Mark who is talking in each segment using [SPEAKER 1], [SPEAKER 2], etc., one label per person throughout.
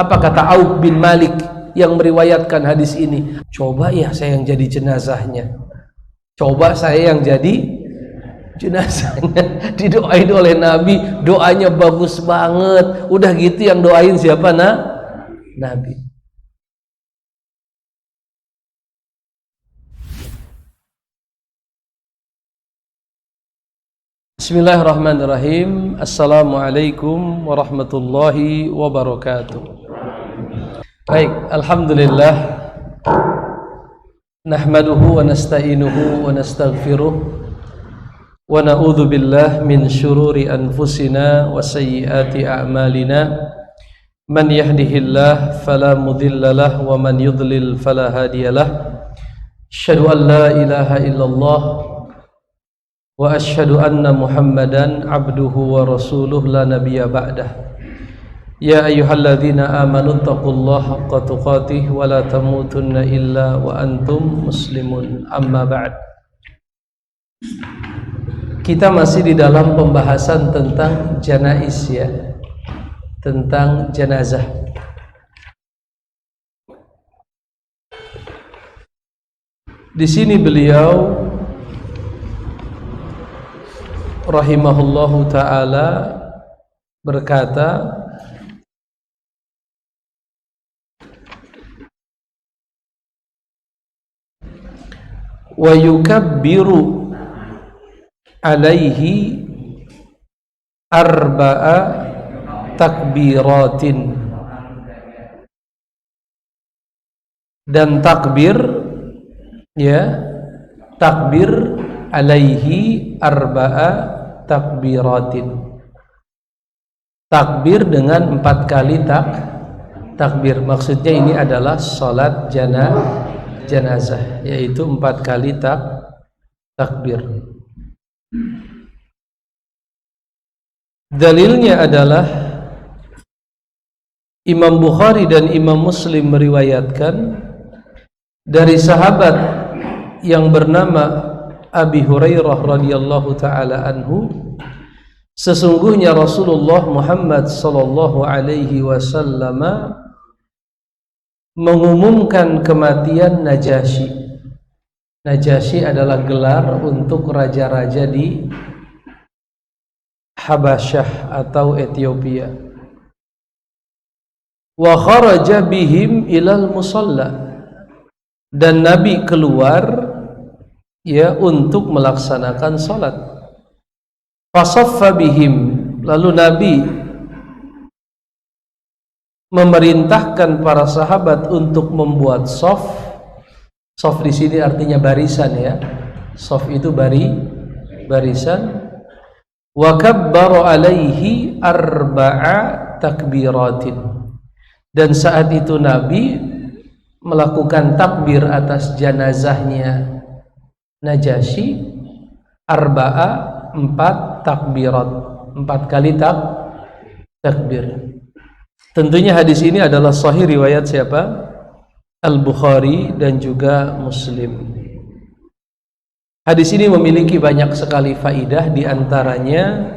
[SPEAKER 1] Apa kata Auf bin Malik yang meriwayatkan hadis ini? Coba ya saya yang jadi jenazahnya. Coba saya yang jadi jenazahnya. Didoain oleh Nabi, doanya bagus banget. Udah gitu yang doain siapa? Nabi. Bismillahirrahmanirrahim. Assalamualaikum warahmatullahi wabarakatuh. Baik, alhamdulillah. Nahmaduhu wa nasta'inuhu wa nastaghfiruh wa na'udzu billah min syururi anfusina wa sayyiati a'malina. Man yahdihillah fala mudilla lah wa man yudlil fala hadiyalah. Asyhadu an la ilaha illallah wa asyhadu anna Muhammadan abduhu wa rasuluh la nabiyya ba'dah. Ya ayyuhalladzina amanu taqullaha haqqa tuqatih wa la tamutunna illa wa antum muslimun. Amma ba'd. Kita masih di dalam pembahasan tentang janaiz ya, tentang jenazah. Di sini beliau rahimahullahu ta'ala berkata, wa yukabbiru alaihi arba'a takbiratin, dan takbir ya, takbir alaihi arba'a takbiratin, takbir dengan 4 kali takbir. Maksudnya ini adalah salat jenazah, yaitu 4 kali takbir. Dalilnya adalah Imam Bukhari dan Imam Muslim meriwayatkan dari sahabat yang bernama Abi Hurairah radhiyallahu taala anhu, sesungguhnya Rasulullah Muhammad sallallahu alaihi wasallam mengumumkan kematian Najasyi. Najasyi adalah gelar untuk raja-raja di Habasyah atau Ethiopia. Wa kharaja bihim ilal musalla, dan Nabi keluar ya untuk melaksanakan salat. Fasaffa bihim, lalu Nabi memerintahkan para sahabat untuk membuat shaf. Shaf di sini artinya barisan ya. Shaf itu barisan. Wa kabbara alaihi arba'a takbiratin, dan saat itu Nabi melakukan takbir atas jenazahnya Najasyi arba'a, 4 takbirat, 4 kali takbir. Tentunya hadis ini adalah sahih riwayat siapa? Al-Bukhari dan juga Muslim. Hadis ini memiliki banyak sekali faidah, di antaranya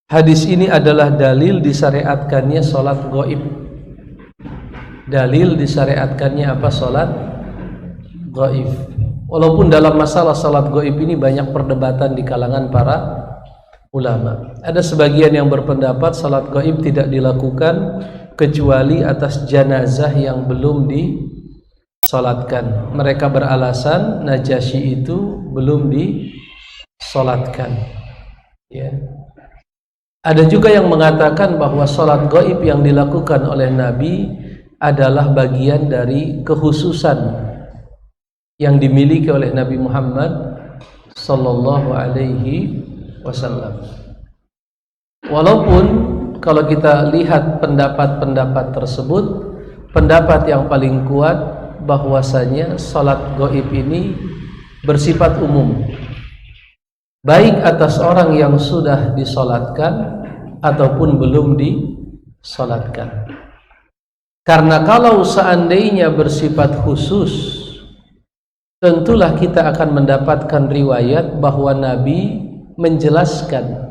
[SPEAKER 1] hadis ini adalah dalil disyariatkannya salat gaib. Dalil disyariatkannya apa? Salat gaib. Walaupun dalam masalah salat gaib ini banyak perdebatan di kalangan para ulama. Ada sebagian yang berpendapat salat gaib tidak dilakukan kecuali atas jenazah yang belum disolatkan. Mereka beralasan Najasyi itu belum disolatkan ya. Ada juga yang mengatakan bahwa salat gaib yang dilakukan oleh Nabi adalah bagian dari kekhususan yang dimiliki oleh Nabi Muhammad sallallahu alaihi wasallam. Walaupun kalau kita lihat pendapat-pendapat tersebut, pendapat yang paling kuat bahwasanya salat gaib ini bersifat umum, baik atas orang yang sudah disolatkan ataupun belum disolatkan. Karena kalau seandainya bersifat khusus, tentulah kita akan mendapatkan riwayat bahwa Nabi menjelaskan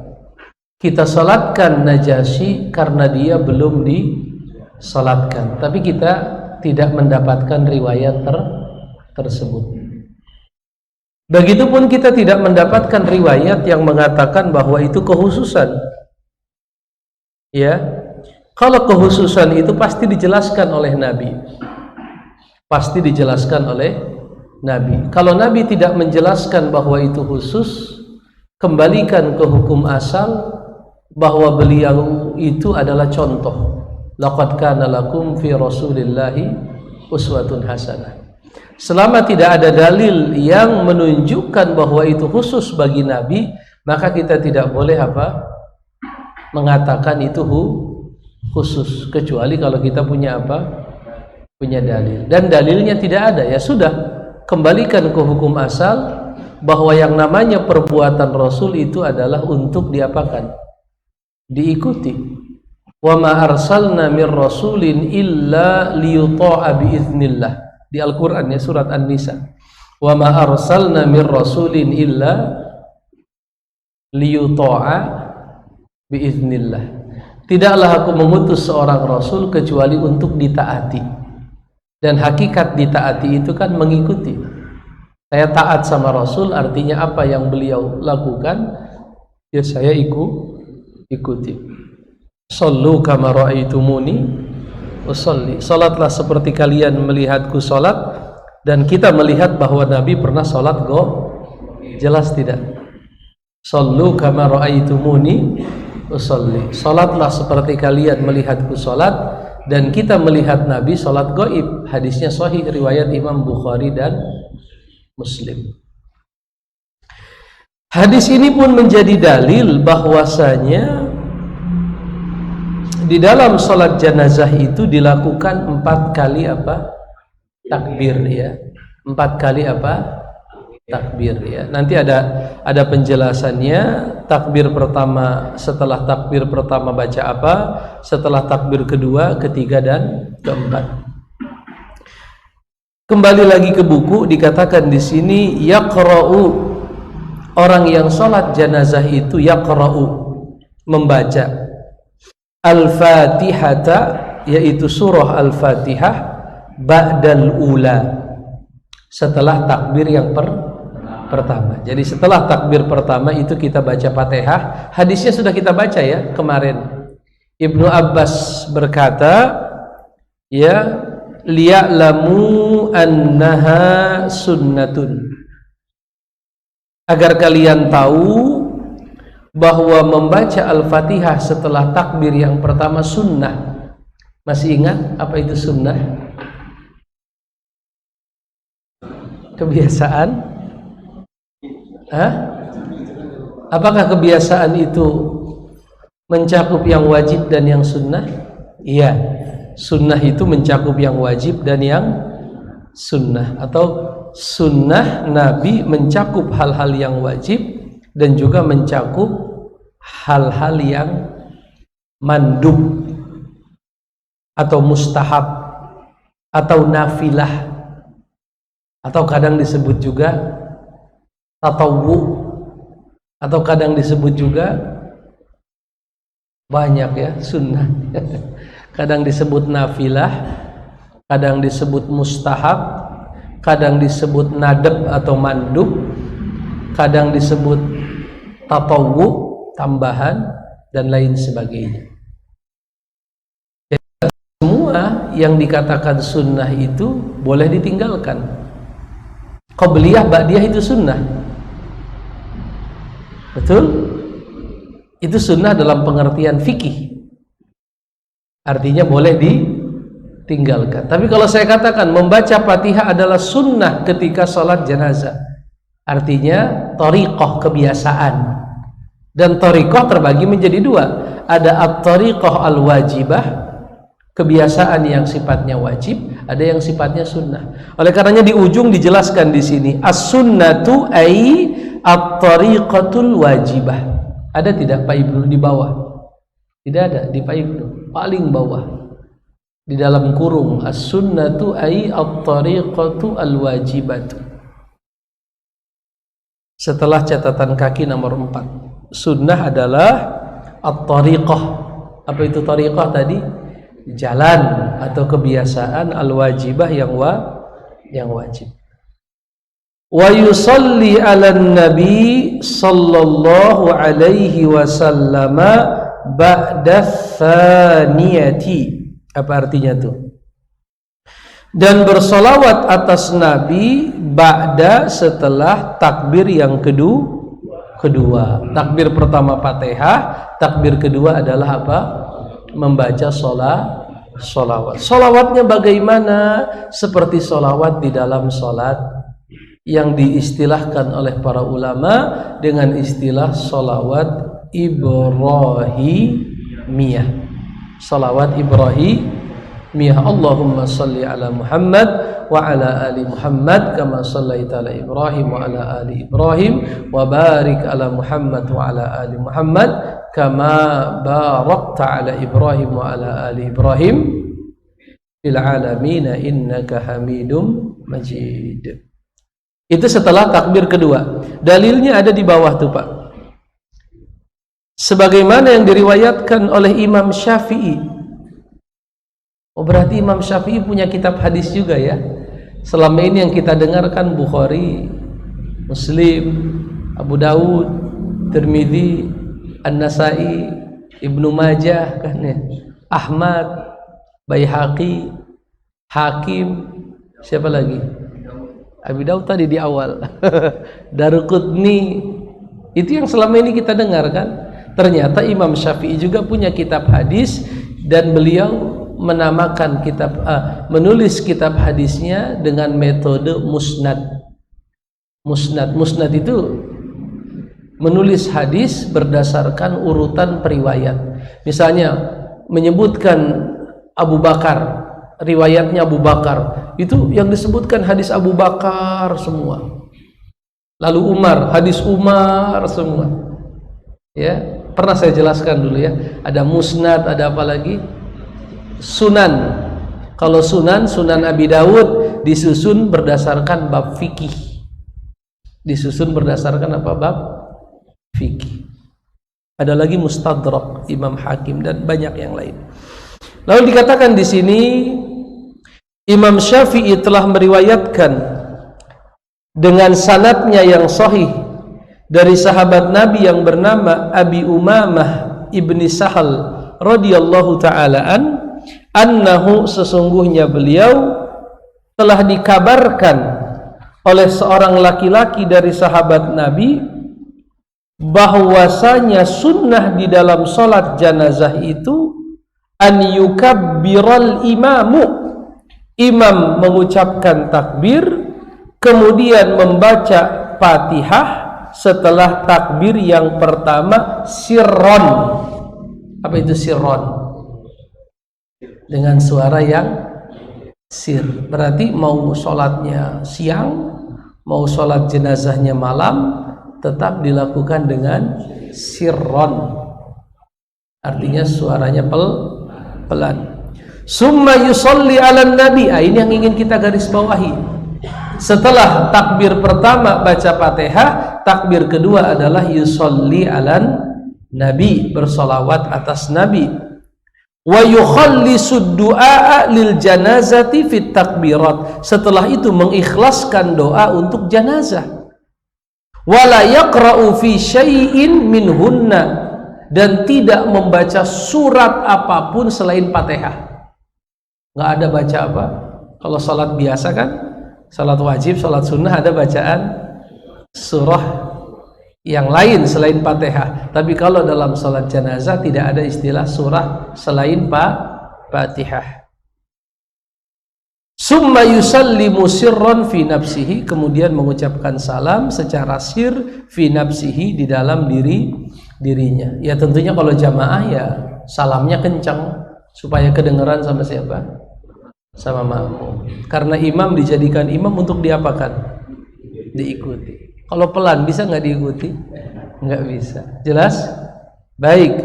[SPEAKER 1] kita salatkan Najasyi karena dia belum disalatkan, tapi kita tidak mendapatkan riwayat tersebut. Begitupun kita tidak mendapatkan riwayat yang mengatakan bahwa itu kekhususan. Ya, kalau kekhususan itu pasti dijelaskan oleh Nabi. Pasti dijelaskan oleh Nabi. Kalau Nabi tidak menjelaskan bahwa itu khusus, kembalikan ke hukum asal bahwa beliau itu adalah contoh. Laqad kana lakum fi Rasulillahi uswatun hasanah. Selama tidak ada dalil yang menunjukkan bahwa itu khusus bagi Nabi, maka kita tidak boleh mengatakan itu khusus, kecuali kalau kita punya punya dalil. Dan dalilnya tidak ada, ya sudah, kembalikan ke hukum asal bahwa yang namanya perbuatan Rasul itu adalah untuk diapakan? Diikuti. Wa ma arsalna mir rasulin illa liyuta'a biiznillah. Di Al-Quran, ya, surat An-Nisa. Wa ma arsalna mir rasulin illa liyuta'a biiznillah. Tidaklah aku mengutus seorang rasul kecuali untuk ditaati. Dan hakikat ditaati itu kan mengikuti. Saya taat sama Rasul, artinya apa yang beliau lakukan, ya saya ikuti. Sallu kama ra'aitumuni usolli. Salatlah seperti kalian melihatku salat. Dan kita melihat bahwa Nabi pernah salat jelas tidak? Sallu kama ra'aitumuni usolli. Salatlah seperti kalian melihatku salat. Dan kita melihat Nabi salat gaib. Hadisnya sahih, riwayat Imam Bukhari dan Muslim. Hadis ini pun menjadi dalil bahwasanya di dalam sholat jenazah itu dilakukan 4 kali takbir, ya. 4 kali takbir, ya. Nanti ada penjelasannya. Takbir pertama, setelah takbir pertama baca apa, setelah takbir kedua, ketiga dan keempat. Kembali lagi ke buku, dikatakan di sini yaqra'u, orang yang sholat jenazah itu yaqra'u, membaca Al-Fatihata, yaitu surah Al-Fatihah, ba'dal ula, setelah takbir yang pertama. Jadi setelah takbir pertama itu kita baca Fatihah. Hadisnya sudah kita baca, ya, kemarin. Ibnu Abbas berkata, ya, liya'lamu annaha sunnatun, agar kalian tahu bahwa membaca Al-Fatihah setelah takbir yang pertama sunnah. Masih ingat apa itu sunnah? Kebiasaan? Apakah kebiasaan itu mencakup yang wajib dan yang sunnah? Iya, sunnah itu mencakup yang wajib dan yang sunnah. Atau sunnah Nabi mencakup hal-hal yang wajib dan juga mencakup hal-hal yang mandub atau mustahab atau nafilah, atau kadang disebut juga tatawwu, atau kadang disebut juga banyak, ya, sunnah. Kadang disebut nafilah, kadang disebut mustahab, kadang disebut nadab atau mandub, kadang disebut tatawwu, tambahan, dan lain sebagainya. Jadi, semua yang dikatakan sunnah itu boleh ditinggalkan. Qobliyah, ba'diyah itu sunnah. Betul? Itu sunnah dalam pengertian fikih. Artinya boleh ditinggalkan. Tapi kalau saya katakan membaca Fatihah adalah sunnah ketika sholat jenazah, artinya thariqah, kebiasaan. Dan thariqah terbagi menjadi 2. Ada at-thariqah al-wajibah, kebiasaan yang sifatnya wajib, ada yang sifatnya sunnah. Oleh karenanya di ujung dijelaskan di sini as-sunnatu ai at-thariqatul wajibah. Ada tidak Pak Ibnu di bawah? Tidak ada di Pak Ibnu, paling bawah. Di dalam kurung as-sunnatu ai at-thariqatu al-wajibatu. Setelah catatan kaki nomor 4. Sunnah adalah at-tariqah. Apa itu tariqah tadi? Jalan atau kebiasaan al-wajibah yang wajib. Wa yusalli 'alan nabi sallallahu alaihi wasallam ba'da tsaniyati. Apa artinya tuh? Dan bersolawat atas nabi ba'da setelah takbir yang kedua. Takbir pertama Fatihah, takbir kedua adalah apa? Membaca solawat. Solawatnya bagaimana? Seperti solawat di dalam solat yang diistilahkan oleh para ulama dengan istilah solawat Ibrahimiyah. Solawat Ibrahimiyah. Allahumma salli ala Muhammad wa ala ali Muhammad kama sallaita ala Ibrahim wa ala ali Ibrahim wa barik ala Muhammad wa ala ali Muhammad kama barakta ala Ibrahim wa ala ali Ibrahim fil alamin innaka Hamidum Majid. Itu setelah takbir kedua. Dalilnya ada di bawah tuh Pak. Sebagaimana yang diriwayatkan oleh Imam Syafi'i. Oh, berarti Imam Syafi'i punya kitab hadis juga ya. Selama ini yang kita dengarkan Bukhari, Muslim, Abu Dawud, Tirmidzi, An-Nasai, Ibnu Majah kan ya. Ahmad, Baihaqi, Hakim, siapa lagi? Abi Daud tadi di awal. Daruqutni. Itu yang selama ini kita dengarkan. Ternyata Imam Syafi'i juga punya kitab hadis dan beliau menamakan menulis kitab hadisnya dengan metode musnad. Musnad itu menulis hadis berdasarkan urutan periwayat. Misalnya menyebutkan Abu Bakar, riwayatnya Abu Bakar, itu yang disebutkan hadis Abu Bakar semua. Lalu Umar, hadis Umar semua. Ya, pernah saya jelaskan dulu ya. Ada musnad, ada apa lagi? Sunan. Kalau sunan Abi Dawud disusun berdasarkan bab fikih. Disusun berdasarkan apa? Bab fikih. Ada lagi Mustadrak Imam Hakim dan banyak yang lain. Lalu dikatakan di sini Imam Syafi'i telah meriwayatkan dengan sanadnya yang sahih dari sahabat Nabi yang bernama Abi Umamah ibni Sahal radhiyallahu ta'ala annahu, sesungguhnya beliau telah dikabarkan oleh seorang laki-laki dari sahabat Nabi bahwasanya sunnah di dalam salat jenazah itu an yukabbiral imamu, imam mengucapkan takbir kemudian membaca Fatihah setelah takbir yang pertama sirron. Apa itu sirron? Dengan suara yang sir. Berarti mau sholatnya siang, mau sholat jenazahnya malam, tetap dilakukan dengan sirron. Artinya suaranya pelan. Summa yusolli ala nabi. Ini yang ingin kita garis bawahi. Setelah takbir pertama baca Fatihah, takbir kedua adalah yusolli ala nabi, bersolawat atas nabi. Wa yukhallisu du'a lil janazati fit takbirat. Setelah itu mengikhlaskan doa untuk jenazah. Wala yaqra'u fi syai'in minhunna, dan tidak membaca surat apapun selain Fatihah. Nggak ada baca apa? Kalau salat biasa kan, salat wajib, salat sunnah ada bacaan surah yang lain selain Fatihah. Tapi kalau dalam salat jenazah tidak ada istilah surah selain Fatihah. Summa yusallimu sirran fi nafsihi, kemudian mengucapkan salam secara sir fi nafsihi, di dalam dirinya. Ya tentunya kalau jamaah ya salamnya kencang supaya kedengaran sama siapa? Sama makmum. Karena imam dijadikan imam untuk diapakan? Diikuti. Kalau pelan bisa nggak diikuti? Nggak bisa. Jelas? Baik.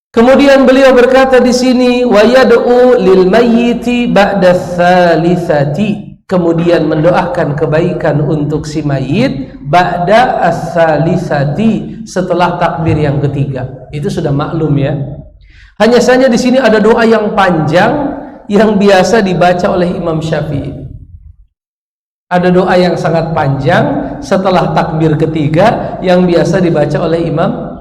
[SPEAKER 1] Kemudian beliau berkata di sini, wa yad'u lil mayyiti ba'da tsalitsati. kemudian mendoakan kebaikan untuk si mayit ba'da as-salisati, setelah takbir yang ketiga. Itu sudah maklum ya. Hanya saja di sini ada doa yang panjang yang biasa dibaca oleh Imam Syafi'i. Ada doa yang sangat panjang setelah takbir ketiga yang biasa dibaca oleh imam.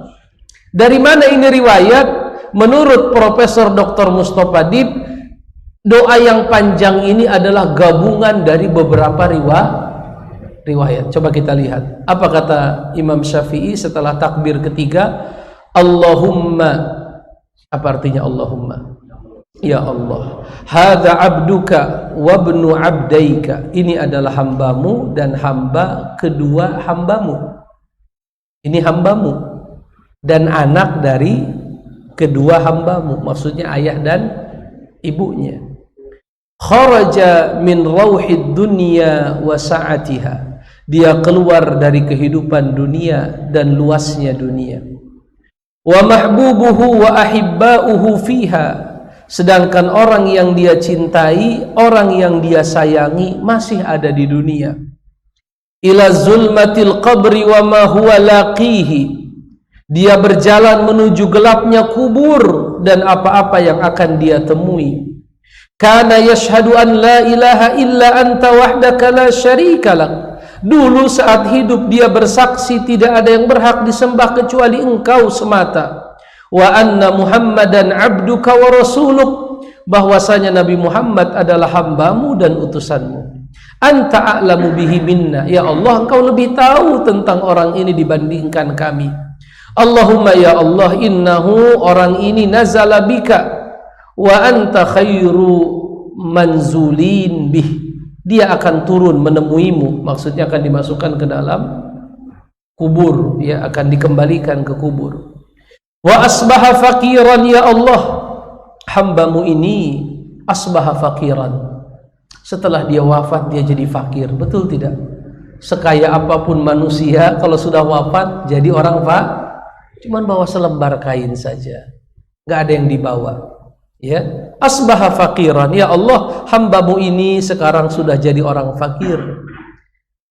[SPEAKER 1] Dari mana ini riwayat? Menurut Profesor Dr. Mustofa Dib, doa yang panjang ini adalah gabungan dari beberapa riwayat. Coba kita lihat. Apa kata Imam Syafi'i setelah takbir ketiga? Allahumma. Apa artinya Allahumma? Ya Allah, hadza abduka wa ibnu abdaika. Ini adalah hambamu dan hamba kedua hambamu. Ini hambamu dan anak dari kedua hambamu, maksudnya ayah dan ibunya. Kharaja min rauhid dunya wa sa'atiha. Dia keluar dari kehidupan dunia dan luasnya dunia. Wa mahbubuhu wa ahibba'uhu fiha. Sedangkan orang yang dia cintai, orang yang dia sayangi masih ada di dunia. Ila zulmatil qabri wa ma huwa laqihi. Dia berjalan menuju gelapnya kubur dan apa-apa yang akan dia temui. Kana yashhadu an la ilaha illa anta wahdaka la syarika lak. Dulu saat hidup dia bersaksi tidak ada yang berhak disembah kecuali engkau semata. Wa anna Muhammadan abduka wa rasuluk, bahwasanya Nabi Muhammad adalah hambamu dan utusanmu. Anta a'lamu bihi minna, ya Allah engkau lebih tahu tentang orang ini dibandingkan kami. Allahumma ya Allah, innahu, orang ini nazala bika wa anta khairu manzulin bih. Dia akan turun menemuimu, maksudnya akan dimasukkan ke dalam kubur, ya, akan dikembalikan ke kubur. Wa asbaha fakiran, ya Allah, hambamu ini asbaha fakiran. Setelah dia wafat dia jadi fakir, betul tidak? Sekaya apapun manusia kalau sudah wafat jadi orang cuman bawa selembar kain saja, nggak ada yang dibawa. Ya, asbaha fakiran, ya Allah, hambamu ini sekarang sudah jadi orang fakir.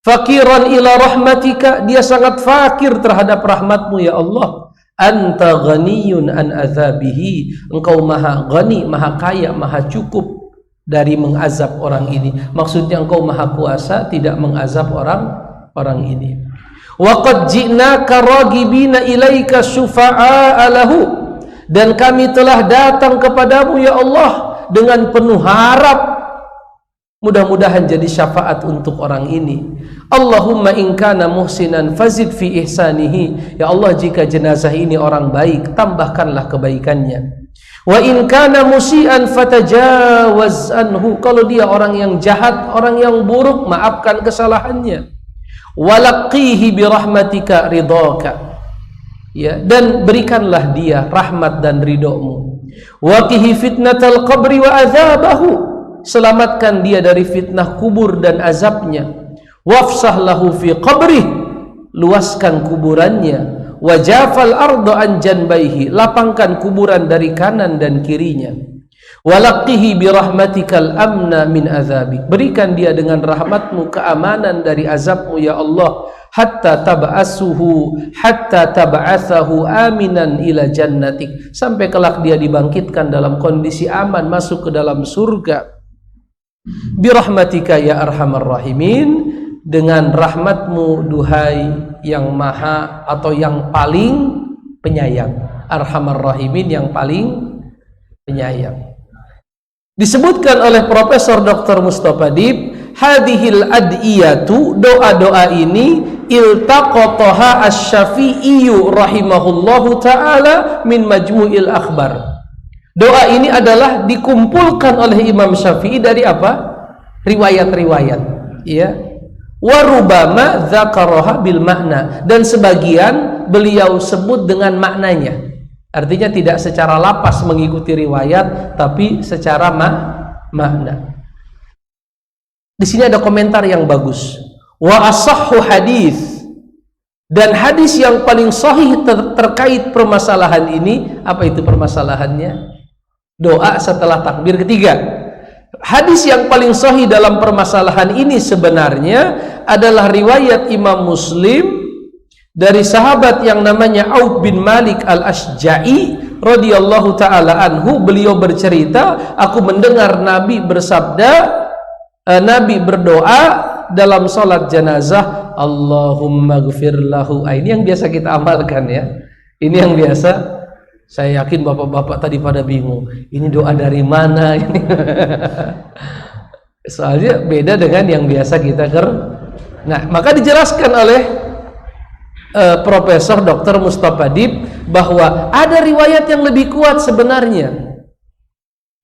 [SPEAKER 1] Fakiran ila rahmatika, dia sangat fakir terhadap rahmatmu, ya Allah. Anta ghaniyun an azabihi, engkau maha ghani, maha kaya, maha cukup dari mengazab orang ini. Maksudnya engkau maha kuasa tidak mengazab orang ini. Wa qad ji'naka ragibina ilaika syufa'a lahu, dan kami telah datang kepadamu ya Allah dengan penuh harap mudah-mudahan jadi syafaat untuk orang ini. Allahumma in kana muhsinan fazid fi ihsanihi, ya Allah jika jenazah ini orang baik tambahkanlah kebaikannya. Wa in kana musian fatajawaz anhu, kalau dia orang yang jahat, orang yang buruk, maafkan kesalahannya. Walaqihi bi rahmatika ridhaka, ya, dan berikanlah dia rahmat dan ridhomu. Waqihi fitnatal qabri wa azabahu, selamatkan dia dari fitnah kubur dan azabnya. Wafsah lahu fi qabrih, luaskan kuburannya. Wajafal ardo an janbaihi, lapangkan kuburan dari kanan dan kirinya. Walaqihi bi rahmatikal amna min azabik, berikan dia dengan rahmatmu keamanan dari azabmu ya Allah. Hatta tab'atsahu aminan ila jannatik, sampai kelak dia dibangkitkan dalam kondisi aman masuk ke dalam surga. Bi rahmatika ya arhamar rahimin, dengan rahmatmu duhai yang maha atau yang paling penyayang. Arhamar rahimin, yang paling penyayang. Disebutkan oleh Profesor Dr. Mustofa Dib, hadhil adiyatu, doa-doa ini iltaqataha asy-Syafi'i rahimahullahu taala min majmu'il akhbar. Doa ini adalah dikumpulkan oleh Imam Syafi'i dari apa? Riwayat-riwayat, ya. Wa rubama dzakaraha bil makna, dan sebagian beliau sebut dengan maknanya. Artinya tidak secara lapas mengikuti riwayat, tapi secara makna. Di sini ada komentar yang bagus. Wa asahhu hadis, dan hadis yang paling sahih terkait permasalahan ini. Apa itu permasalahannya? Doa setelah takbir ketiga. Hadis yang paling sahih dalam permasalahan ini sebenarnya adalah riwayat Imam Muslim dari sahabat yang namanya Auf bin Malik al-Ashja'i radhiyallahu taala anhu. Beliau bercerita, aku mendengar Nabi bersabda, Nabi berdoa dalam salat jenazah, Allahumma gfir lahu. Ini yang biasa kita amalkan ya. Ini yang biasa. Saya yakin bapak-bapak tadi pada bingung, ini doa dari mana ini? Soalnya beda dengan yang biasa kita Nah, maka dijelaskan oleh Profesor Dr. Mustafa Dib bahwa ada riwayat yang lebih kuat sebenarnya,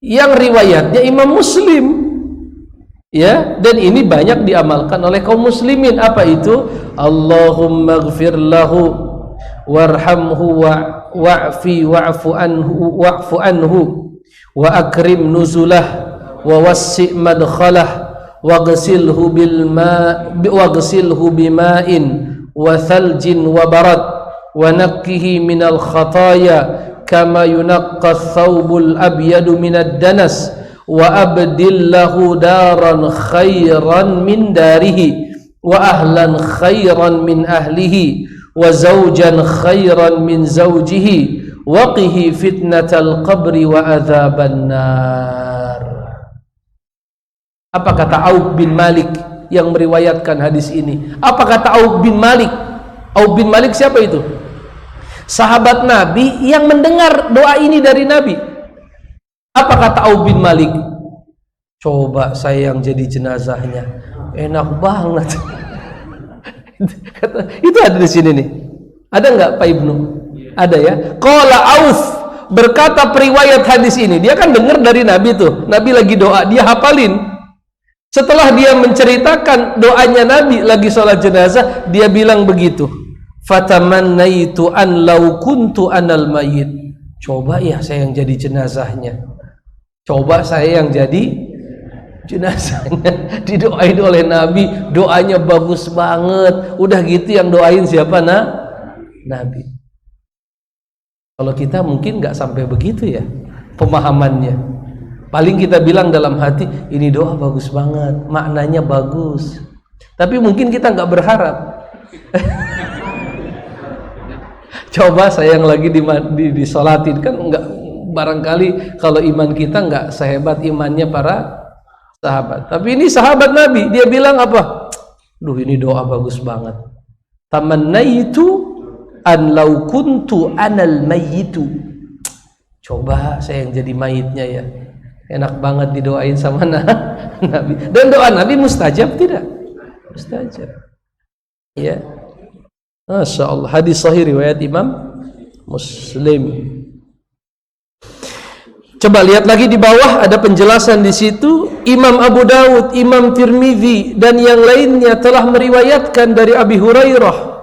[SPEAKER 1] yang riwayatnya Imam Muslim, ya, dan ini banyak diamalkan oleh kaum muslimin. Apa itu? Allahumma gfir lahu warhamhu wa'fu anhu wa akrim nuzulah wa wassi' madkhalah waghsilhu bima'in wa thaljin wa barad wa nakkihi minal khataya kama yunaqqa ath-thawbul abyadu minad danas wa abdillahu daran khairan min darihi wa ahlan khairan min ahlihi wa zawjan khairan min zawjihi wa qihi fitnatal qabri wa adzaban nar. Apa kata Auf bin Malik yang meriwayatkan hadis ini? Apa kata Auf bin Malik? Auf bin Malik siapa itu? Sahabat Nabi yang mendengar doa ini dari Nabi. Apa kata Auf bin Malik? Coba saya yang jadi jenazahnya, enak banget. Itu ada di sini nih. Ada nggak Pak Ibnu? Ada ya. Qala Auf, berkata periwayat hadis ini, dia kan dengar dari Nabi tuh. Nabi lagi doa, dia hafalin. Setelah dia menceritakan doanya Nabi lagi sholat jenazah, dia bilang begitu. Fatamannaitu an law kuntu anal mayyit. Coba ya saya yang jadi jenazahnya. Coba saya yang jadi jenazahnya. Didoain oleh Nabi, doanya bagus banget. Udah gitu yang doain siapa? Nabi. Kalau kita mungkin nggak sampai begitu ya pemahamannya. Paling kita bilang dalam hati, ini doa bagus banget, maknanya bagus. Tapi mungkin kita nggak berharap. Coba saya yang lagi disolatin, kan nggak, barangkali kalau iman kita nggak sehebat imannya para sahabat. Tapi ini sahabat Nabi, dia bilang apa? Duh, ini doa bagus banget. Tamannaitu an law kuntu anal mayyitu. Coba saya yang jadi mayitnya ya. Enak banget didoain sama Nabi. Dan doa Nabi mustajab tidak? Mustajab. Ya. Masya Allah. Hadis sahih riwayat Imam Muslim. Coba lihat lagi di bawah, ada penjelasan di situ. Imam Abu Dawud, Imam Tirmidzi dan yang lainnya telah meriwayatkan dari Abi Hurairah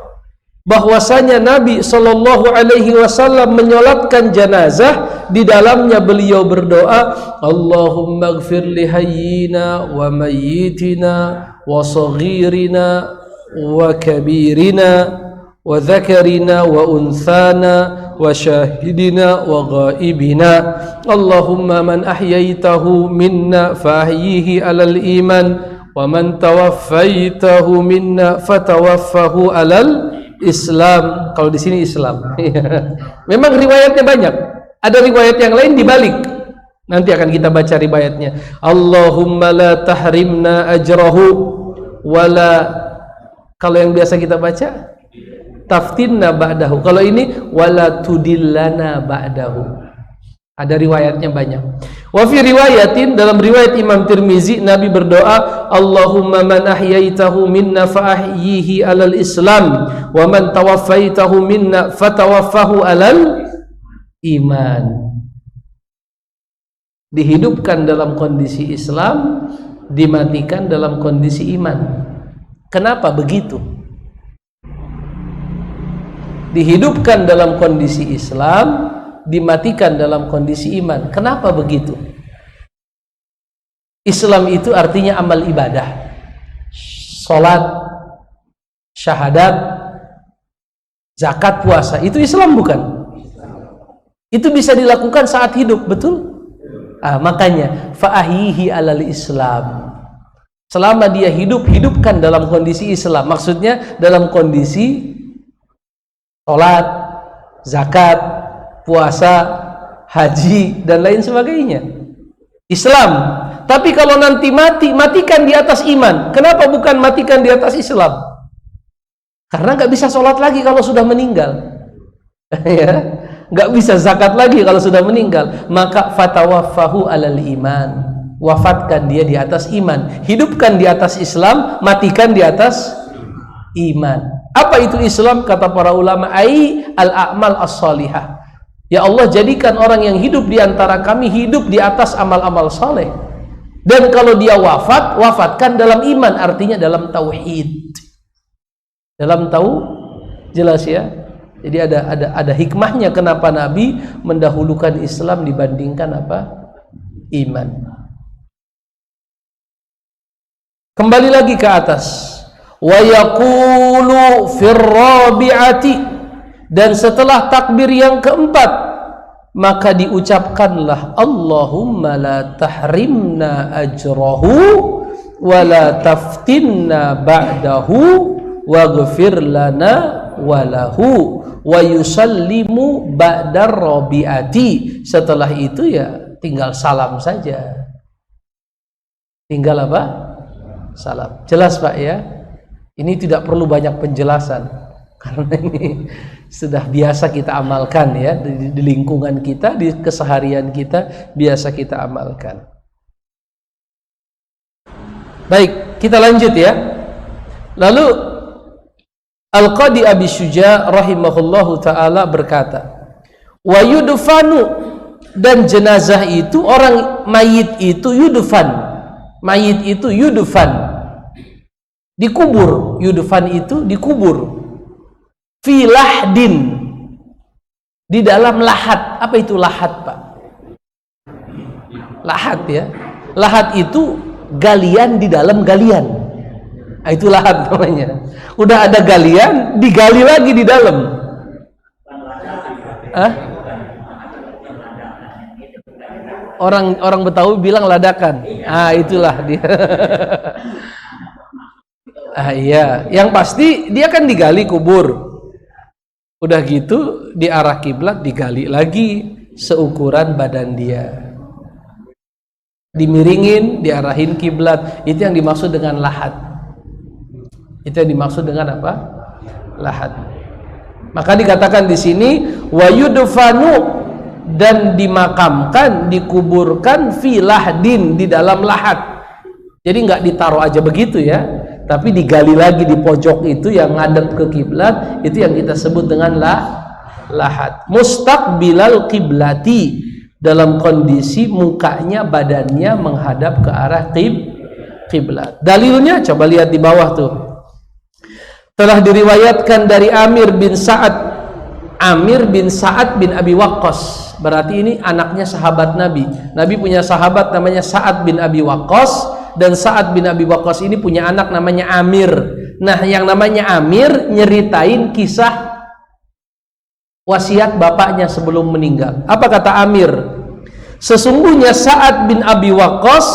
[SPEAKER 1] bahwasanya Nabi Shallallahu Alaihi Wasallam menyolatkan jenazah. Di dalamnya beliau berdoa, Allahumma gfir li hayyina wa mayyitina wa saghirina wa kabirina wa dhakarina wa unthana wa syahidina wa ghaibina. Allahumma man ahyaitahu minna fa ahyihi alal iman wa man tawaffaitahu minna fatawaffahu alal Islam. Kalau di sini Islam. Memang riwayatnya banyak. Ada riwayat yang lain dibalik. Nanti akan kita baca riwayatnya. Allahumma la tahrimna ajrahu wala, kalau yang biasa kita baca taftinna ba'dahu. Kalau ini wala tudillana ba'dahu. Ada riwayatnya banyak. Wa fi riwayatin, dalam riwayat Imam Tirmizi, Nabi berdoa, Allahumma man ahyaitahu minna fa ahyihi alal Islam wa man tawaffaitahu minna fatawaffahu alal iman. Dihidupkan dalam kondisi Islam, dimatikan dalam kondisi iman. Kenapa begitu? Dihidupkan dalam kondisi Islam, dimatikan dalam kondisi iman. Kenapa begitu? Islam itu artinya amal ibadah. Salat, syahadat, zakat, puasa, itu Islam bukan? Itu bisa dilakukan saat hidup, betul? Makanya fa'ahihi alal Islam. Selama dia hidup, hidupkan dalam kondisi Islam. Maksudnya dalam kondisi sholat, zakat, puasa, haji, dan lain sebagainya. Islam. Tapi kalau nanti mati, matikan di atas iman. Kenapa bukan matikan di atas Islam? Karena nggak bisa sholat lagi kalau sudah meninggal. Ya, nggak bisa zakat lagi kalau sudah meninggal. Maka fatawaffahu alal iman. Wafatkan dia di atas iman. Hidupkan di atas Islam, matikan di atas iman. Apa itu Islam? Kata para ulama, ai al-a'mal as-salihah. Ya Allah, jadikan orang yang hidup di antara kami hidup di atas amal-amal saleh. Dan kalau dia wafat, wafatkan dalam iman, artinya dalam tauhid. Dalam jelas ya. Jadi ada hikmahnya kenapa Nabi mendahulukan Islam dibandingkan apa? Iman. Kembali lagi ke atas. Wa yaqulu fir rabi'ati, dan setelah takbir yang keempat maka diucapkanlah Allahumma la tahrimna ajrahu wa la taftinna ba'dahu waghfir lana walahu wa yusallimu ba'dar rabi'ati. Setelah itu ya tinggal salam saja. Tinggal apa? Salam. Jelas Pak ya? Ini tidak perlu banyak penjelasan karena ini sudah biasa kita amalkan ya, di lingkungan kita, di keseharian kita biasa kita amalkan. Baik, kita lanjut ya. Lalu Al-Qadi Abi Syuja rahimahullahu ta'ala berkata, wa yudfanu, dan jenazah itu, orang mayit itu yudfan, mayit itu yudfan, dikubur. Yudfan itu dikubur fi lahdin, di dalam lahat. Apa itu lahat Pak? Lahat ya, lahat itu galian di dalam galian. Itu lahat namanya. Udah ada galian, digali lagi di dalam. Orang Betawi bilang ladakan. Itulah dia. Iya, yang pasti dia kan digali kubur. Udah gitu di arah kiblat digali lagi seukuran badan dia. Dimiringin, diarahin kiblat. Itu yang dimaksud dengan lahat. Itu yang dimaksud dengan apa? Lahat. Maka dikatakan di sini wa yudfanu, dan dimakamkan, dikuburkan fi lahdin, di dalam lahat. Jadi nggak ditaruh aja begitu ya, tapi digali lagi di pojok itu yang ngadep ke kiblat. Itu yang kita sebut dengan lahat. Mustaqbilal kiblati, dalam kondisi mukanya, badannya menghadap ke arah kiblat. Dalilnya coba lihat di bawah tuh. Telah diriwayatkan dari Amir bin Sa'ad bin Abi Waqqas. Berarti ini anaknya sahabat Nabi. Nabi punya sahabat namanya Sa'ad bin Abi Waqqas, dan Sa'ad bin Abi Waqqas ini punya anak namanya Amir. Nah, yang namanya Amir nyeritain kisah wasiat bapaknya sebelum meninggal. Apa kata Amir? Sesungguhnya Sa'ad bin Abi Waqqas,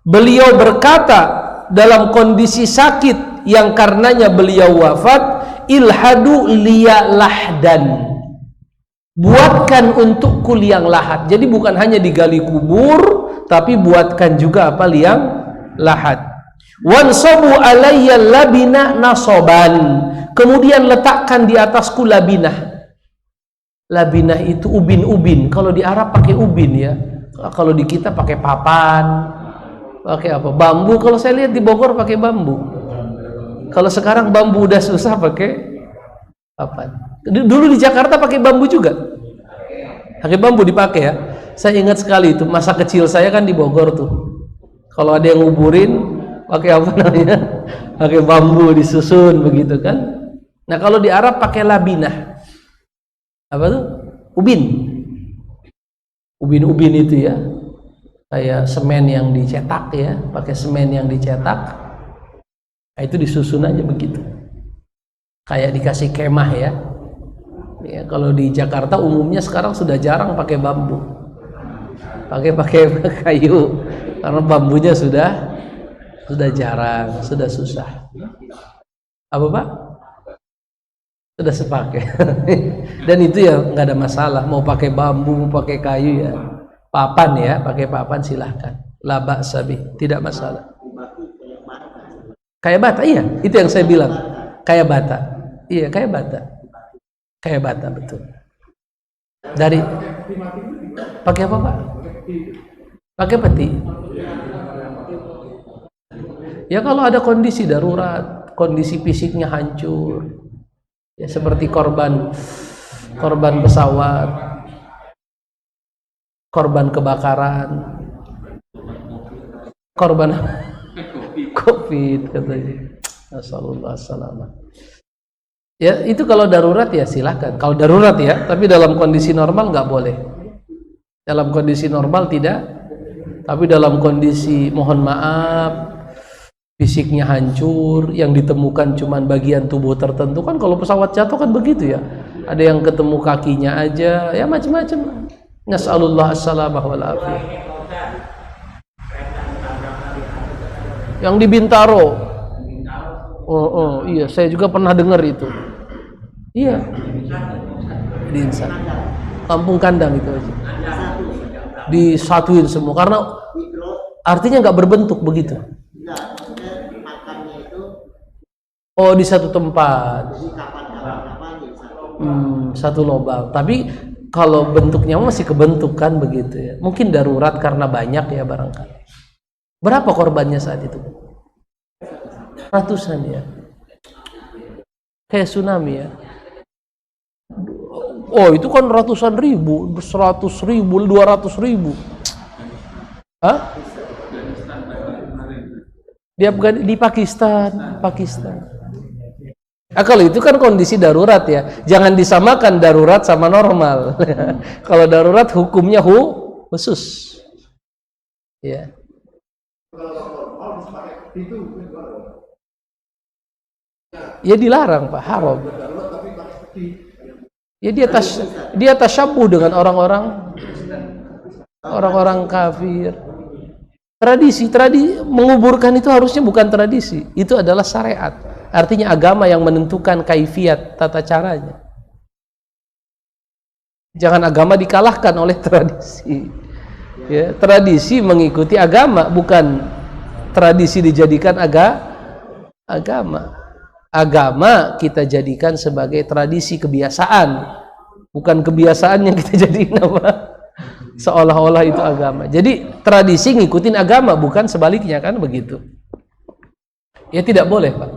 [SPEAKER 1] beliau berkata dalam kondisi sakit yang karenanya beliau wafat, ilhadu liya lahdan, buatkan untukku liang lahat. Jadi bukan hanya digali kubur, tapi buatkan juga apa? Liang lahat. Wansabu alayya labina nasoban, kemudian letakkan di atasku labinah. Labinah itu ubin-ubin. Kalau di Arab pakai ubin ya. Kalau di kita pakai papan, pakai apa? Bambu. Kalau saya lihat di Bogor pakai bambu. Kalau sekarang bambu udah susah, pakai papan. Dulu di Jakarta pakai bambu juga. Pakai bambu dipakai ya. Saya ingat sekali itu masa kecil saya kan di Bogor tuh. Kalau ada yang nguburin pakai apa namanya? Pakai bambu disusun begitu kan. Nah, kalau di Arab pakai labinah. Apa tuh? Ubin. Ubin-ubin itu ya. Kayak semen yang dicetak ya, pakai semen yang dicetak. Nah, itu disusun aja begitu. Kayak dikasih kemah ya. Ya, kalau di Jakarta umumnya sekarang sudah jarang pakai bambu. pakai kayu karena bambunya sudah jarang, sudah susah. Apa Pak? Sudah sepakai. Dan itu ya nggak ada masalah, mau pakai bambu, mau pakai kayu ya, papan ya, pakai papan silahkan. La ba'sa bih, tidak masalah. Kayak bata, iya, itu yang saya bilang. Kayak bata, iya kayak bata betul. Dari pakai apa Pak? Pakai peti. Ya kalau ada kondisi darurat, kondisi fisiknya hancur, ya seperti korban pesawat, korban kebakaran, korban COVID katanya. Assalamualaikum. Ya itu kalau darurat ya silahkan. Kalau darurat ya, tapi dalam kondisi normal nggak boleh. Dalam kondisi normal tidak, tapi dalam kondisi mohon maaf, fisiknya hancur, yang ditemukan cuman bagian tubuh tertentu kan. Kalau pesawat jatuh kan begitu ya, ada yang ketemu kakinya aja, ya macam-macam. Nas'alullah as-salamah wal afiyah. Yang di Bintaro, iya saya juga pernah dengar itu. Iya, di Insan, Kampung Kandang itu aja disatuin semua karena artinya nggak berbentuk begitu. Oh di satu tempat, satu lubang. Tapi kalau bentuknya masih kebentuk kan begitu ya. Mungkin darurat karena banyak ya barangkali. Berapa korbannya saat itu? Ratusan ya. Kayak tsunami ya. Oh itu kan ratusan ribu, 100.000, 200.000. Hah? Di Pakistan. Kalau itu kan kondisi darurat ya. Jangan disamakan darurat sama normal. Kalau darurat hukumnya khusus. Ya. Ya dilarang Pak, haram. Ya dia tasyabuh dengan orang-orang kafir. Tradisi menguburkan itu harusnya bukan tradisi, itu adalah syariat. Artinya agama yang menentukan kaifiat, tata caranya. Jangan agama dikalahkan oleh tradisi. Ya, tradisi mengikuti agama, bukan tradisi dijadikan agama. Agama kita jadikan sebagai tradisi kebiasaan, bukan kebiasaan yang kita jadikan apa? Seolah-olah itu agama. Jadi tradisi ngikutin agama, bukan sebaliknya kan begitu. Ya tidak boleh Pak,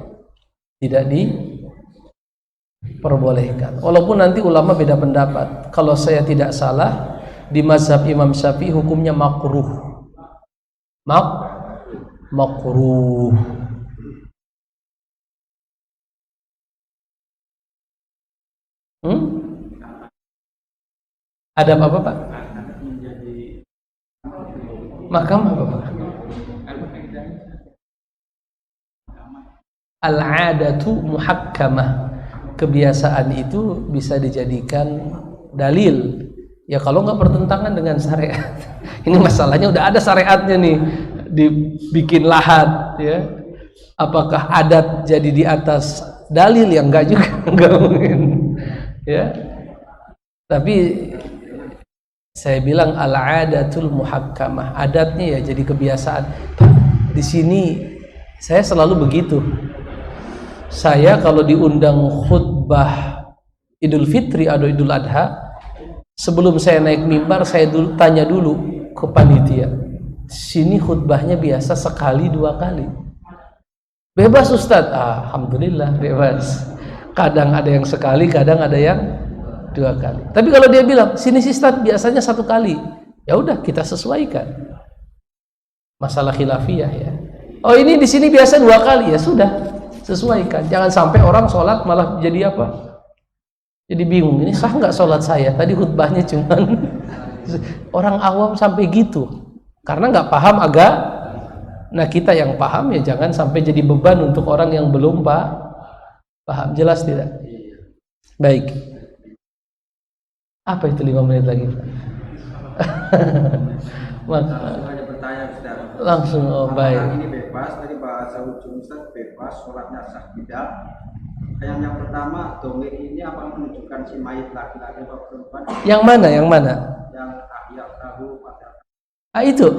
[SPEAKER 1] tidak diperbolehkan. Walaupun nanti ulama beda pendapat. Kalau saya tidak salah, di mazhab Imam Syafi'i hukumnya makruh. Makruh. Adab apa Pak? Makam apa Pak? Al-'adatu muhakkamah. Kebiasaan itu bisa dijadikan dalil. Ya kalau nggak bertentangan dengan syariat. Ini masalahnya udah ada syariatnya nih, dibikin lahat ya. Apakah adat jadi di atas dalil? Yang enggak juga, enggak mungkin. Ya. Tapi saya bilang al-'adatul muhakkamah, adatnya ya jadi kebiasaan. Di sini saya selalu begitu. Saya kalau diundang khutbah Idul Fitri atau Idul Adha, sebelum saya naik mimbar saya tanya dulu ke panitia. Sini khutbahnya biasa sekali 2 kali. Bebas Ustadz, alhamdulillah bebas. Kadang ada yang sekali, kadang ada yang 2 kali. Tapi kalau dia bilang sini sih Ustadz biasanya 1 kali, ya udah kita sesuaikan. Masalah khilafiyah ya. Oh ini di sini biasa 2 kali, ya sudah sesuaikan. Jangan sampai orang sholat malah jadi apa? Jadi bingung, ini sah nggak sholat saya? Tadi khutbahnya cuman orang awam sampai gitu, karena nggak paham agak. Nah kita yang paham ya jangan sampai jadi beban untuk orang yang belum paham. Jelas tidak? Baik. Apa itu 5 menit lagi?
[SPEAKER 2] Langsung aja bertanya Ustaz.
[SPEAKER 1] Langsung, oh baik.
[SPEAKER 2] Apakah ini bebas dari bahasa ujung Ustaz, bebas sholatnya sah tidak? Yang pertama, domir ini apa menunjukkan si mayit laki-laki atau perempuan?
[SPEAKER 1] Yang mana? Yang mana?
[SPEAKER 2] Yang ahya tahu pada.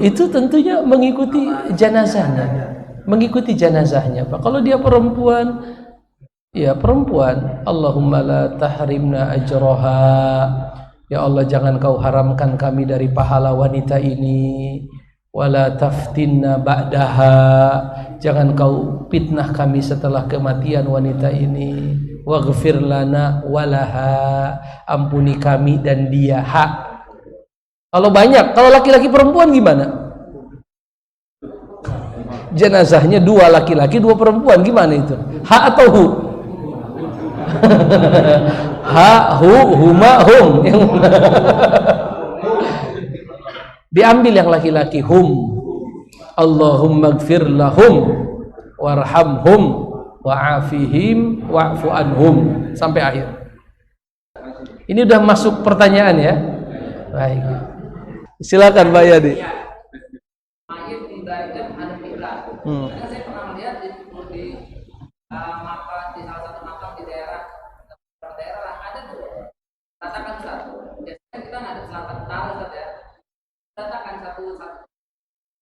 [SPEAKER 1] Itu tentunya mengikuti jenazahnya. Mengikuti jenazahnya, Pak. Kalau dia perempuan, ya perempuan. Allahumma la tahrimna ajroha. Ya Allah, jangan kau haramkan kami dari pahala wanita ini. Wala taftinna ba'daha. Jangan kau fitnah kami setelah kematian wanita ini. Waghfir lana walaha. Ampuni kami dan dia. Hak. Kalau banyak, kalau laki-laki perempuan gimana? Jenazahnya 2 laki-laki 2 perempuan, gimana itu? Ha atau hu? Ha, hu, huma, hum. Diambil yang laki-laki, hum. Allahumma gfir lahum warhamhum wa'afihim wa'fu anhum sampai akhir. Ini udah masuk pertanyaan ya. Baik. Silakan Pak Yadi.
[SPEAKER 3] Mayit dibalikan ada kiblat. Karena saya pernah melihat di makam, di salah satu makam di daerah ada tuh katakan satu. Biasanya kita ngadep selatan utara Ustaz ya. Katakan satu.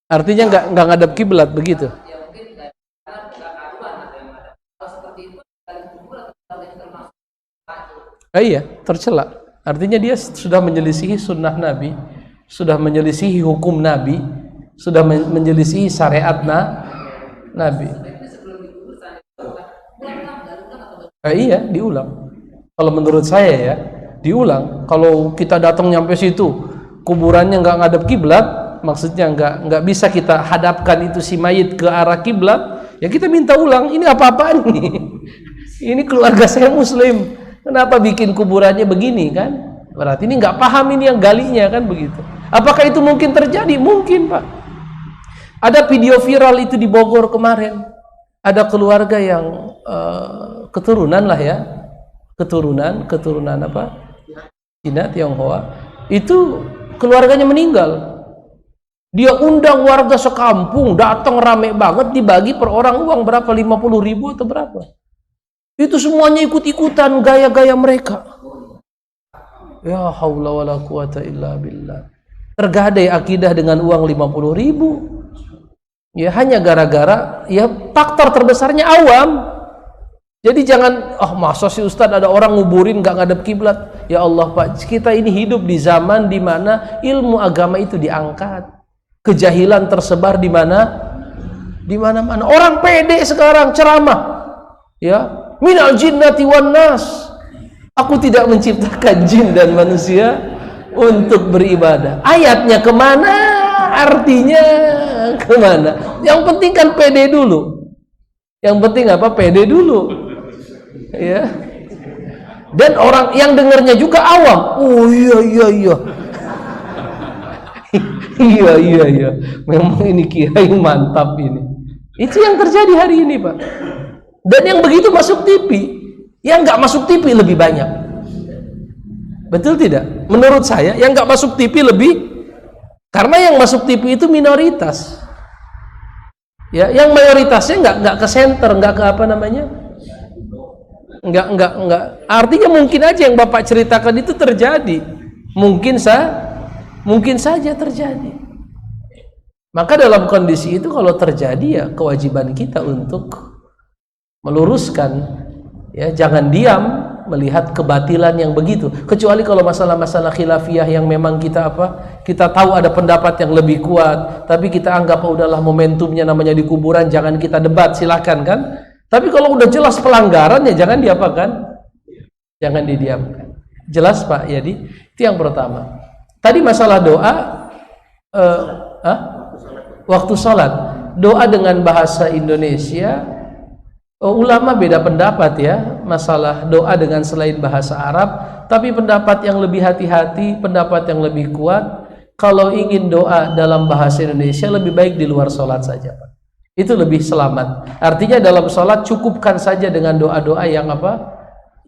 [SPEAKER 1] Artinya nggak ngadep kiblat begitu.
[SPEAKER 3] Ya mungkin nggak karuan ada yang ada. Kalau seperti itu kali kubur atau termasuk
[SPEAKER 1] Iya, tercela. Artinya dia sudah menyelisihi sunnah Nabi, sudah menyelisihi hukum Nabi, sudah menyelisihi syariat Nabi. Iya, diulang. Kalau menurut saya ya, diulang. Kalau kita datang nyampe situ, kuburannya nggak ngadep kiblat, maksudnya nggak bisa kita hadapkan itu si mayit ke arah kiblat, ya kita minta ulang. Ini apa-apaan ini? Ini keluarga saya Muslim. Kenapa bikin kuburannya begini kan? Berarti ini nggak paham ini yang galinya kan begitu. Apakah itu mungkin terjadi? Mungkin Pak. Ada video viral itu di Bogor kemarin. Ada keluarga yang keturunan lah ya, keturunan apa? Cina, Tionghoa. Itu keluarganya meninggal. Dia undang warga sekampung, datang rame banget, dibagi per orang uang berapa? 50.000 atau berapa? Itu semuanya ikut-ikutan gaya-gaya mereka. Ya haula wala quwata illa billah. Tergadai akidah dengan uang 50.000. Ya hanya gara-gara ya faktor terbesarnya awam. Jadi jangan masa sih Ustadz ada orang nguburin gak ngadep kiblat. Ya Allah Pak, kita ini hidup di zaman di mana ilmu agama itu diangkat. Kejahilan tersebar di mana? Di mana-mana. Orang pede sekarang ceramah. Ya, minal jinnati wan nas. Aku tidak menciptakan jin dan manusia untuk beribadah. Ayatnya kemana? Artinya kemana? Yang penting kan pede dulu. Yang penting apa? Pede dulu. Ya. Dan orang yang dengarnya juga awam. Oh iya. Iya. Memang ini kiai mantap ini. Itu yang terjadi hari ini, Pak. Dan yang begitu masuk TV. Yang nggak masuk TV lebih banyak. Betul tidak? Menurut saya yang nggak masuk TV lebih, karena yang masuk TV itu minoritas. Ya, yang mayoritasnya nggak ke center, nggak ke apa namanya? Nggak. Artinya mungkin aja yang Bapak ceritakan itu terjadi. Mungkin saja terjadi. Maka dalam kondisi itu kalau terjadi ya kewajiban kita untuk meluruskan. Ya, jangan diam melihat kebatilan yang begitu. Kecuali kalau masalah-masalah khilafiyah yang memang kita tahu ada pendapat yang lebih kuat, tapi kita anggap udahlah momentumnya namanya di kuburan, jangan kita debat, silakan kan. Tapi kalau udah jelas pelanggaran ya jangan diapakan? Jangan didiamkan. Jelas Pak Yadi? Itu yang pertama. Tadi masalah doa waktu sholat. Doa dengan bahasa Indonesia. Ulama beda pendapat ya masalah doa dengan selain bahasa Arab, tapi pendapat yang lebih hati-hati, pendapat yang lebih kuat, kalau ingin doa dalam bahasa Indonesia lebih baik di luar sholat saja Pak. Itu lebih selamat. Artinya dalam sholat cukupkan saja dengan doa-doa yang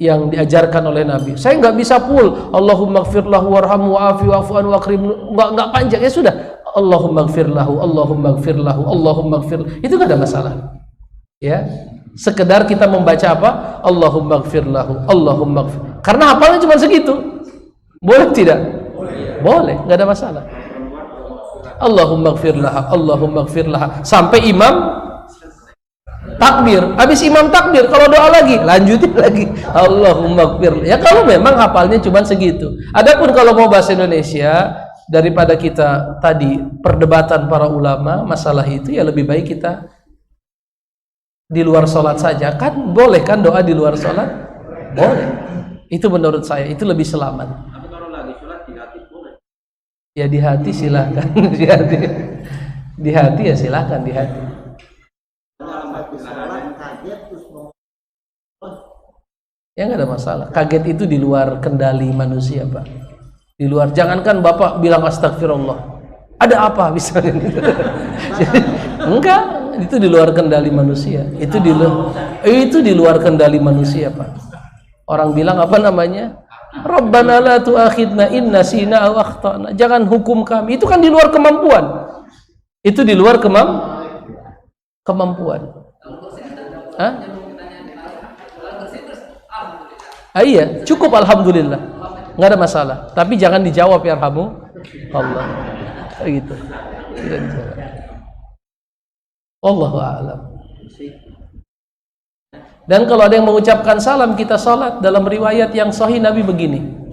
[SPEAKER 1] yang diajarkan oleh Nabi. Saya nggak bisa full Allahumma gfir lahu warhamhu wa'afi wa'fu anhu wa'krim, nggak panjang, ya sudah Allahumma gfir lahu, Allahumma gfir lahu, Allahumma gfir, itu nggak ada masalah ya. Sekedar kita membaca apa? Allahumma gfir lahu, Allahumma gfir, karena hafalnya cuma segitu. Boleh tidak? Boleh, nggak ada masalah. Allahumma gfir laha, Allahumma gfir laha, sampai imam takbir. Habis imam takbir, kalau doa lagi, lanjutin lagi Allahumma gfir. Ya kalau memang hafalnya cuma segitu. Adapun kalau mau bahasa Indonesia, daripada kita tadi perdebatan para ulama masalah itu, ya lebih baik kita di luar sholat saja. Kan boleh kan doa di luar sholat? Boleh. Itu menurut saya, itu lebih selamat.
[SPEAKER 2] Tapi kalau lagi sholat di hati boleh.
[SPEAKER 1] Ya di hati silahkan. Di hati ya silahkan di hati. Ya nggak ada masalah. Kaget itu di luar kendali manusia, Pak. Di luar, jangankan Bapak bilang astagfirullah, ada apa misalnya? Enggak, itu di luar kendali manusia. Itu di luar kendali manusia, Pak. Orang bilang apa namanya? Rabbana la tu'akhidna in nasina aw akhtana. Jangan hukum kami. Itu kan di luar kemampuan. Itu di luar kemampuan. Hah? Iya, cukup alhamdulillah, nggak ada masalah. Tapi jangan dijawab ya rahmu Allah, gitu. Tidak dijawab. Allahu a'lam. Dan kalau ada yang mengucapkan salam kita sholat, dalam riwayat yang sahih Nabi begini.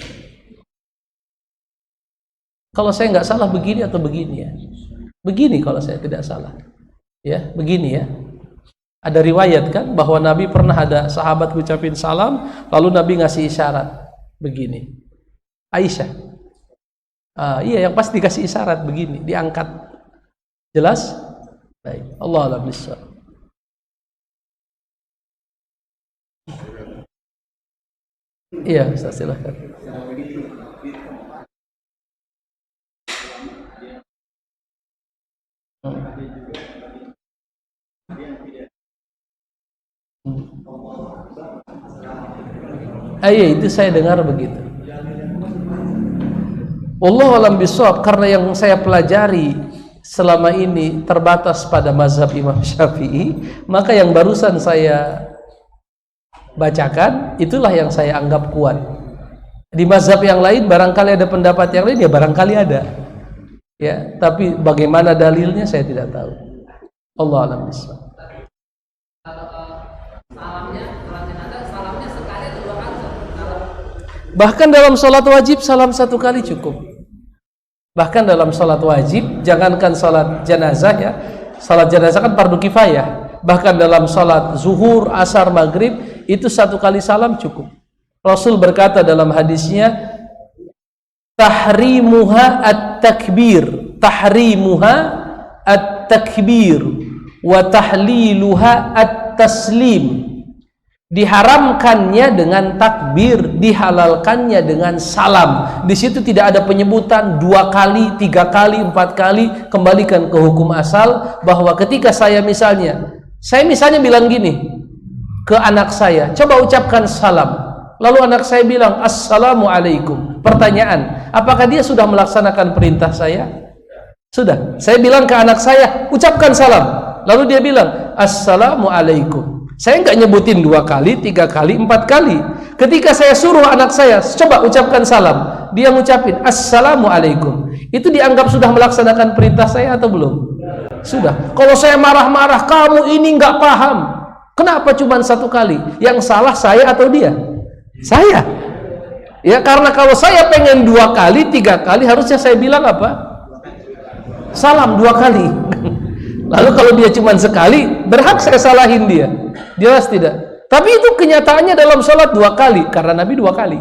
[SPEAKER 1] Kalau saya nggak salah begini atau begini ya. Begini kalau saya tidak salah. Ya, begini ya. Ada riwayat kan bahwa Nabi pernah ada sahabat ngucapin salam, lalu Nabi ngasih isyarat begini. Aisyah, iya yang pasti dikasih isyarat begini, diangkat. Jelas? Baik. Allah a'lam bishawab. Iya, Ustaz, silakan. Iya, itu saya dengar begitu. Wallahu a'lam bishawab, karena yang saya pelajari selama ini terbatas pada mazhab Imam Syafi'i, maka yang barusan saya bacakan itulah yang saya anggap kuat. Di mazhab yang lain barangkali ada pendapat yang lain, ya barangkali ada. Ya, tapi bagaimana dalilnya saya tidak tahu. Allah a'lam bishawab. Bahkan dalam sholat wajib salam satu kali cukup. Bahkan dalam sholat wajib, jangankan sholat jenazah ya, sholat jenazah kan fardu kifayah. Bahkan dalam sholat zuhur, asar, maghrib itu satu kali salam cukup. Rasul berkata dalam hadisnya, tahrimuha at-takbir, tahrimuha at-takbir, wa tahliluha at-taslim. Diharamkannya dengan takbir, dihalalkannya dengan salam. Di situ tidak ada penyebutan 2 kali, 3 kali, 4 kali. Kembalikan ke hukum asal bahwa ketika saya misalnya bilang gini ke anak saya, coba ucapkan salam. Lalu anak saya bilang assalamualaikum. Pertanyaan, apakah dia sudah melaksanakan perintah saya? Sudah. Saya bilang ke anak saya, ucapkan salam. Lalu dia bilang assalamualaikum. Saya nggak nyebutin 2 kali, 3 kali, 4 kali. Ketika saya suruh anak saya, coba ucapkan salam, dia ngucapin assalamualaikum. Itu dianggap sudah melaksanakan perintah saya atau belum? Sudah. Kalau saya marah-marah, kamu ini nggak paham. Kenapa cuma 1 kali? Yang salah saya atau dia? Saya. Ya karena kalau saya pengen 2 kali, 3 kali, harusnya saya bilang apa? Salam 2 kali. Lalu kalau dia cuma sekali, berhak saya salahin dia. Jelas tidak? Tapi itu kenyataannya dalam sholat 2 kali, karena Nabi 2 kali.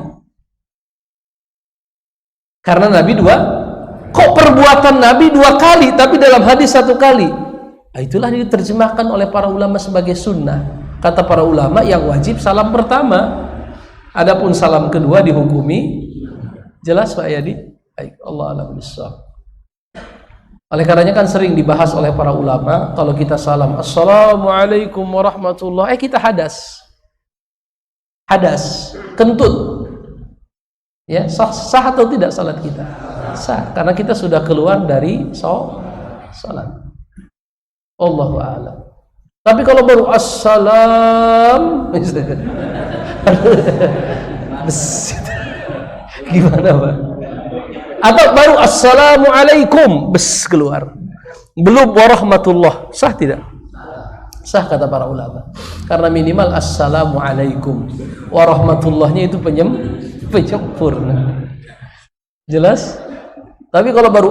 [SPEAKER 1] Karena Nabi 2, kok perbuatan Nabi 2 kali, tapi dalam hadis 1 kali? Nah, itulah diterjemahkan oleh para ulama sebagai sunnah. Kata para ulama yang wajib salam pertama, adapun salam kedua dihukumi. Jelas Pak Yadi? Baik, Allah a'lam bishawab. Oleh karenanya kan sering dibahas oleh para ulama, kalau kita salam assalamualaikum warahmatullahi, kita hadas. hadas, kentut, ya sah atau tidak salat kita? Sah, karena kita sudah keluar dari salat. Allahu a'lam. Tapi kalau baru assalam gimana Pak? Atau baru assalamualaikum keluar, belum warahmatullah, sah tidak? Sah kata para ulama, karena minimal assalamualaikum, warahmatullahnya itu penyempurna. Jelas? Tapi kalau baru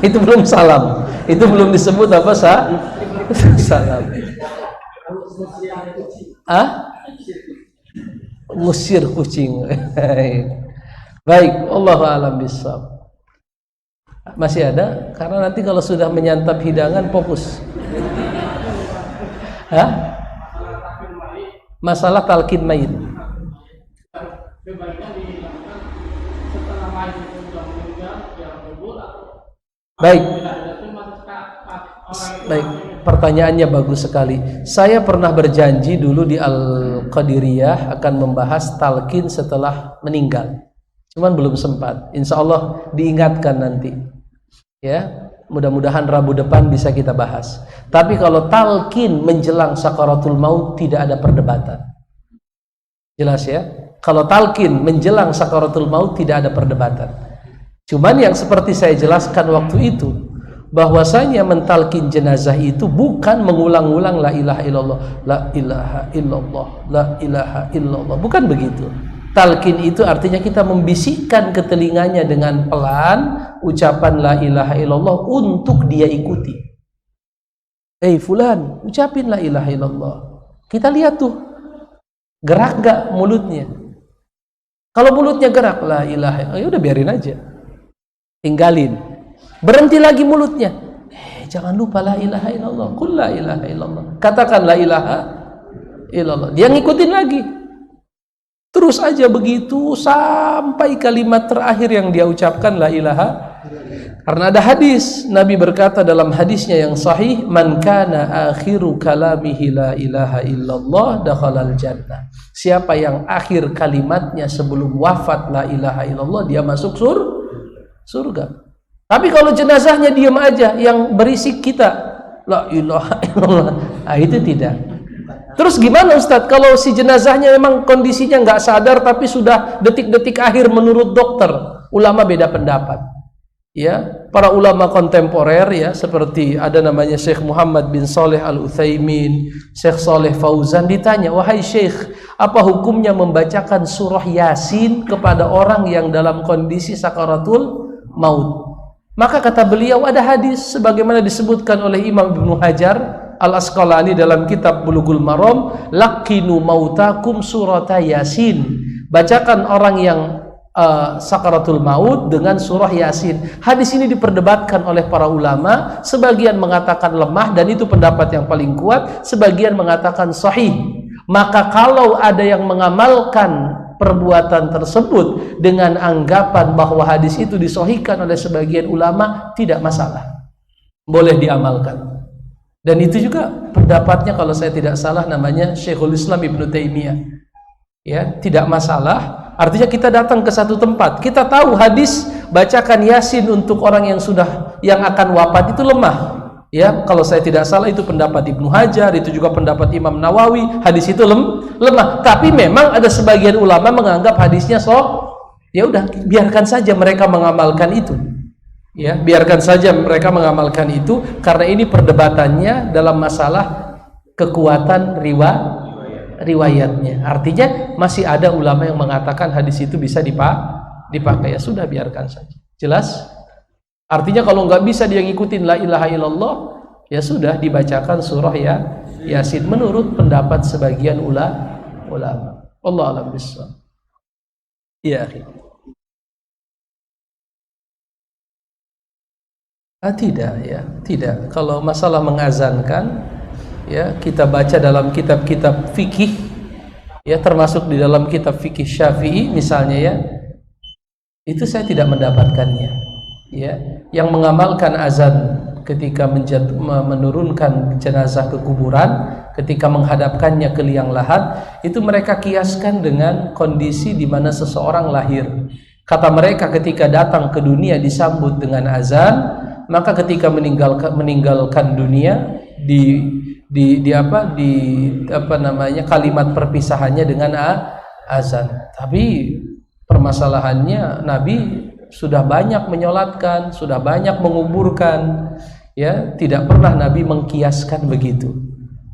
[SPEAKER 1] itu belum salam, itu belum disebut apa salam. Ngusir kucing. Baik, Allahu a'lam bishawab. Masih ada? Karena nanti kalau sudah menyantap hidangan fokus. Masalah talqin mayit. Baik. Baik, pertanyaannya bagus sekali. Saya pernah berjanji dulu di Al-Qadiriyah akan membahas talqin setelah meninggal. Cuman belum sempat. Insya Allah diingatkan nanti. Ya, mudah-mudahan Rabu depan bisa kita bahas. Tapi kalau talqin menjelang sakaratul maut tidak ada perdebatan. Jelas ya? Kalau talqin menjelang sakaratul maut tidak ada perdebatan. Cuman yang seperti saya jelaskan waktu itu, bahwasanya mentalkin jenazah itu bukan mengulang-ulang la ilaha illallah, la ilaha illallah, la ilaha illallah. Bukan begitu. Talqin itu artinya kita membisikkan ke telinganya dengan pelan ucapan la ilaha illallah untuk dia ikuti. Fulan, ucapin la ilaha illallah. Kita lihat tuh, gerak gak mulutnya? Kalau mulutnya gerak la ilaha illallah, ya udah biarin aja. Tinggalin. Berhenti lagi mulutnya. Jangan lupa la ilaha illallah. Qul la ilaha illallah. Katakan la ilaha illallah. Dia ngikutin lagi. Terus aja begitu sampai kalimat terakhir yang dia ucapkan la ilaha. Karena ada hadis, Nabi berkata dalam hadisnya yang sahih, man kana akhiru kalamihi la ilaha illallah dakhalal jannah. Siapa yang akhir kalimatnya sebelum wafat la ilaha illallah, dia masuk surga. Tapi kalau jenazahnya diam aja, yang berisik kita la ilaha illallah, itu tidak. Terus gimana Ustadz kalau si jenazahnya memang kondisinya nggak sadar tapi sudah detik-detik akhir menurut dokter? Ulama beda pendapat. Ya, para ulama kontemporer ya, seperti ada namanya Syekh Muhammad bin Saleh Al-Utsaimin, Syekh Saleh Fauzan, ditanya, "Wahai Syekh, apa hukumnya membacakan surah Yasin kepada orang yang dalam kondisi sakaratul maut?" Maka kata beliau, ada hadis sebagaimana disebutkan oleh Imam Ibnu Hajar Al-Asqalani dalam kitab Bulughul Maram, laqinu mautakum surata Yasin. Bacakan orang yang sakaratul maut dengan surah Yasin. Hadis ini diperdebatkan oleh para ulama, sebagian mengatakan lemah dan itu pendapat yang paling kuat, sebagian mengatakan sahih. Maka kalau ada yang mengamalkan perbuatan tersebut dengan anggapan bahwa hadis itu disahihkan oleh sebagian ulama, tidak masalah, boleh diamalkan. Dan itu juga pendapatnya kalau saya tidak salah namanya Syekhul Islam Ibnu Taimiyah. Ya, tidak masalah. Artinya kita datang ke satu tempat, kita tahu hadis bacakan Yasin untuk orang yang akan wafat itu lemah. Ya, kalau saya tidak salah itu pendapat Ibnu Hajar, itu juga pendapat Imam Nawawi, hadis itu lemah. Tapi memang ada sebagian ulama menganggap hadisnya ya udah, biarkan saja mereka mengamalkan itu. Ya, biarkan saja mereka mengamalkan itu, karena ini perdebatannya dalam masalah kekuatan riwayatnya. Artinya masih ada ulama yang mengatakan hadis itu bisa dipakai. Ya sudah, biarkan saja. Jelas? Artinya kalau nggak bisa dia ngikutin la ilaha illallah, ya sudah dibacakan surah Yasin menurut pendapat sebagian ulama. Wallahu a'lam bishawab. Ya, akhi. Tidak. Kalau masalah mengazankan, ya kita baca dalam kitab-kitab fikih, ya termasuk di dalam kitab fikih Syafi'i misalnya, ya itu saya tidak mendapatkannya. Ya, yang mengamalkan azan ketika menurunkan jenazah ke kuburan, ketika menghadapkannya ke liang lahat, itu mereka kiaskan dengan kondisi di mana seseorang lahir. Kata mereka, ketika datang ke dunia disambut dengan azan, maka ketika meninggalkan dunia kalimat perpisahannya dengan azan. Tapi permasalahannya Nabi sudah banyak menyolatkan, sudah banyak menguburkan, ya, tidak pernah Nabi mengkiaskan begitu.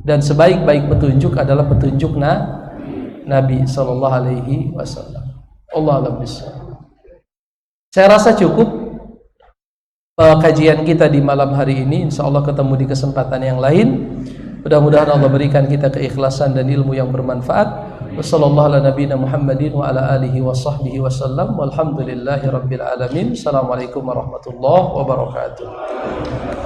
[SPEAKER 1] Dan sebaik-baik petunjuk adalah petunjuk Nabi sallallahu alaihi wasallam. Allah a'lam bishawab. Saya rasa cukup kajian kita di malam hari ini. Insyaallah ketemu di kesempatan yang lain. Mudah-mudahan Allah berikan kita keikhlasan dan ilmu yang bermanfaat. Wassallallahu ala nabiyina Muhammadin wa ala alihi wa sahbihi wasallam. Walhamdulillahi rabbil alamin. Assalamualaikum warahmatullahi wabarakatuh.